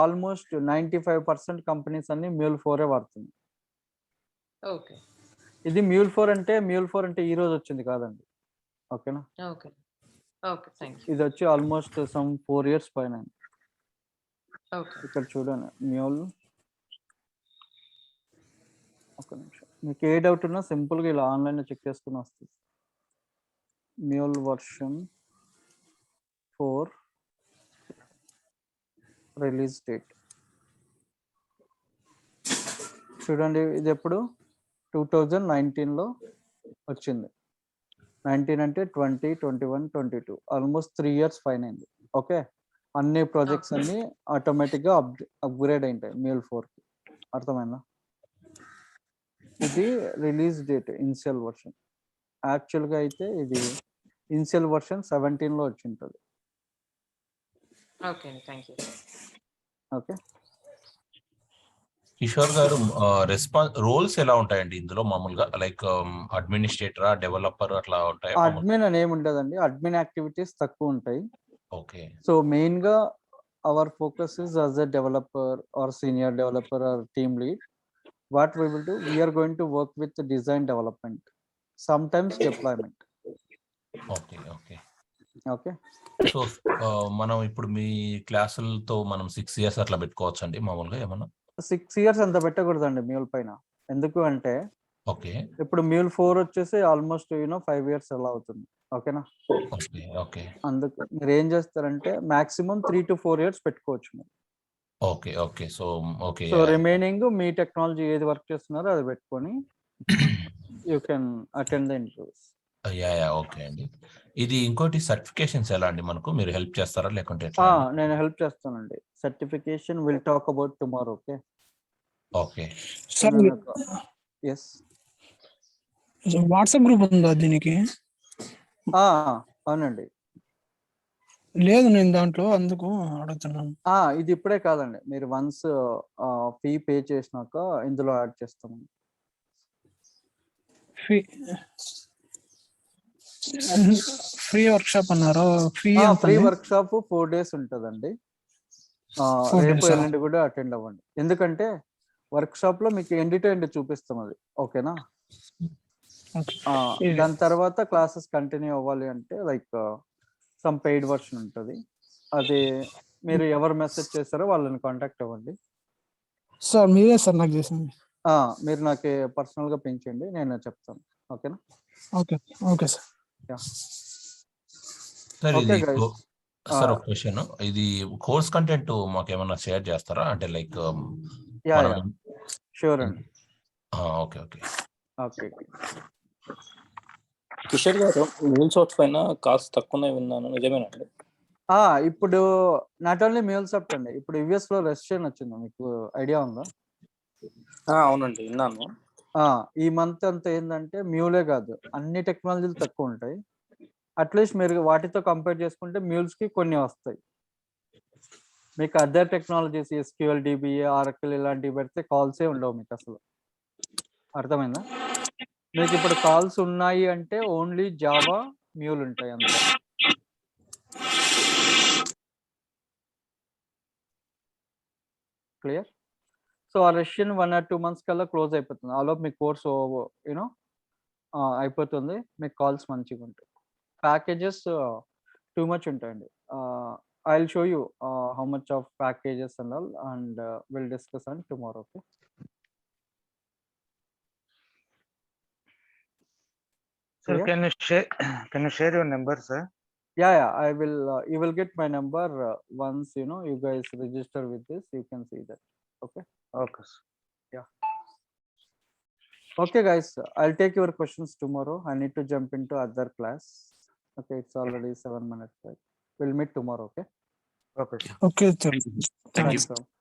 ఆల్మోస్ట్ 95% కంపెనీస్ అన్ని Mule4 వాడుతుంది. ఓకే. ఇది Mule4 అంటే ఈ రోజు వచ్చింది కాదండి. ఓకేనా? ఓకే. Okay, thank you. ఇది వచ్చి ఆల్మోస్ట్ సమ్ 4 years పైన. ఓకే. ఇక్కడ చూడండి Mule. ఒక నిమిషం. మీకు ఏ డౌట్ ఉన్నా సింపుల్ గా ఇలా ఆన్లైన్ లో చెక్ చేసుకుని వస్తుంది. Mule version 4 రిలీజ్ డేట్ చూడండి. ఇది ఎప్పుడు 2019 లో వచ్చింది. 19 అంటే 20, 21, 22 ఆల్మోస్ట్ 3 years పైన అయింది. ఓకే, అన్ని ప్రాజెక్ట్స్ అన్ని ఆటోమేటిక్ గా అప్గ్రేడ్ అయింటాయి Mule4 కి. అర్థమైందా? ఇది release date initial version. Actual గా అయితే ఇది ఇనిషియల్ వర్షన్ 17 లో వచ్చి ఉంటుంది. Okay, thank you. ఓకే. కిషోర్ గారు, రోల్స్ ఎలా ఉంటాయండి ఇందులో మామూలుగా? లైక్ అడ్మినిస్ట్రేటరా, డెవలపర్ అట్లా ఉంటాయి? అడ్మిన్ అని ఏమి ఉండదండి. అడ్మిన్ యాక్టివిటీస్ తక్కువ ఉంటాయి. ఓకే. సో మెయిన్ గా our focus is as a developer or senior developer or team lead. What we will do, we are going to work with design development, sometimes deployment. Okay. Okay. Okay. So మనం ఇప్పుడు మీ క్లాసులతో మనం 6 years అట్లా పెట్టుకోవచ్చు అండి మామూలుగా ఏమన్నా? 6 years అంత పెట్టకూడదండి Mule పైన. ఎందుకు అంటే ఓకే. ఇప్పుడు Mule4 వచ్చేసి ఆల్మోస్ట్ 5 years అలా అవుతుంది. ఓకేనా? ఓకే. ఓకే. అందుకు మీరు ఏం చేస్తారంటే మాక్సిమం 3 to 4 years పెట్టుకోవచ్చు మీరు. Okay. Okay. So okay. So remaining మీ టెక్నాలజీ ఏది వర్క్ చేస్తున్నారో అది పెట్టుకొని you can attend the interviews. Okay అండి. ఇది ఇంకోటి సర్టిఫికేషన్స్ ఎలా అండి మనకు? మీరు హెల్ప్ చేస్తారా లేకుంటే ఎట్లా? నేను హెల్ప్ చేస్తానండి. Certification will talk about tomorrow. Okay. Okay. Yes. WhatsApp group ఉందా దీనికి? అవునండి. లేదు, నేను దాంట్లో అందుకు అడుగుతున్నాను. ఇది ఇప్పుడే కాదండి, మీరు వన్స్ ఫీ పే చేసినాక ఇందులో యాడ్ చేస్తాము. ఫ్రీ వర్క్ షాప్ అన్నారు. ఫ్రీ వర్క్ షాప్ 4 days ఉంటుందండి. రేపు ఎల్లుండి కూడా అటెండ్ అవ్వండి. ఎందుకంటే వర్క్ షాప్ లో మీకు ఎండ్ టు ఎండ్ చూపిస్తాం అది. ఓకేనా? దాని తర్వాత క్లాసెస్ కంటిన్యూ అవ్వాలి అంటే లైక్ సమ్ పెయిడ్ వర్షన్ ఉంటుంది. అది మీరు ఎవరు మెసేజ్ చేస్తారో వాళ్ళని కాంటాక్ట్ అవ్వండి. సార్ మీరే సార్ నాకు చేసింది. మీరు నాకు పర్సనల్ గా పెంచండి, నేను చెప్తాను. ఓకేనా? ఓకే. Okay sir. సార్ ఒక క్వశ్చన్, ఇది కోర్స్ కంటెంట్ మాకు ఏమైనా షేర్ చేస్తారా? అంటే లైక్ షూర్ అండి. ఓకే. ఓకే. ఓకే. కిషోర్ గారు, MuleSoft పైన కాస్ట్ తక్కువ విన్నాను, నిజమేనండి? ఇప్పుడు నాట్ ఓన్లీ MuleSoft అండి, ఇప్పుడు యుఎస్ లో రెస్టేషన్ వచ్చింది, మీకు ఐడియా ఉందా? అవునండి, విన్నాను. ఈ మంత్ అంతా ఏంటంటే మ్యూలే కాదు అన్ని టెక్నాలజీలు తక్కువ ఉంటాయి. అట్లీస్ట్ మీరు వాటితో కంపేర్ చేసుకుంటే మ్యూల్స్ కి కొన్ని వస్తాయి. మీకు other technologies SQL DBA Oracle ఇలాంటివి పెడితే కాల్సే ఉండవు మీకు అసలు. అర్థమైందా? మీకు ఇప్పుడు కాల్స్ ఉన్నాయి అంటే ఓన్లీ జావా మ్యూల్ ఉంటాయి అంతే. క్లియర్? సో ఆ రష్యన్ 1 or 2 months కల్లా క్లోజ్ అయిపోతుంది. ఆలోపు మీ కోర్స్ అయిపోతుంది. మీకు కాల్స్ మంచిగా ఉంటాయి. ప్యాకేజెస్ టూ మచ్ ఉంటాయండి. I will show you how much of packages and all and will discuss on tomorrow. Okay. Sir, can you share your number, sir? Yeah, I will. You will get my number once you guys register with this. You can see that. Okay. Okay, sir. Yeah. Okay, guys. I'll take your questions tomorrow. I need to jump into other class. Okay, it's already 7 minutes. Right? We'll meet tomorrow. Okay. Okay, sir. Okay, Thank you. thanks. Thanks.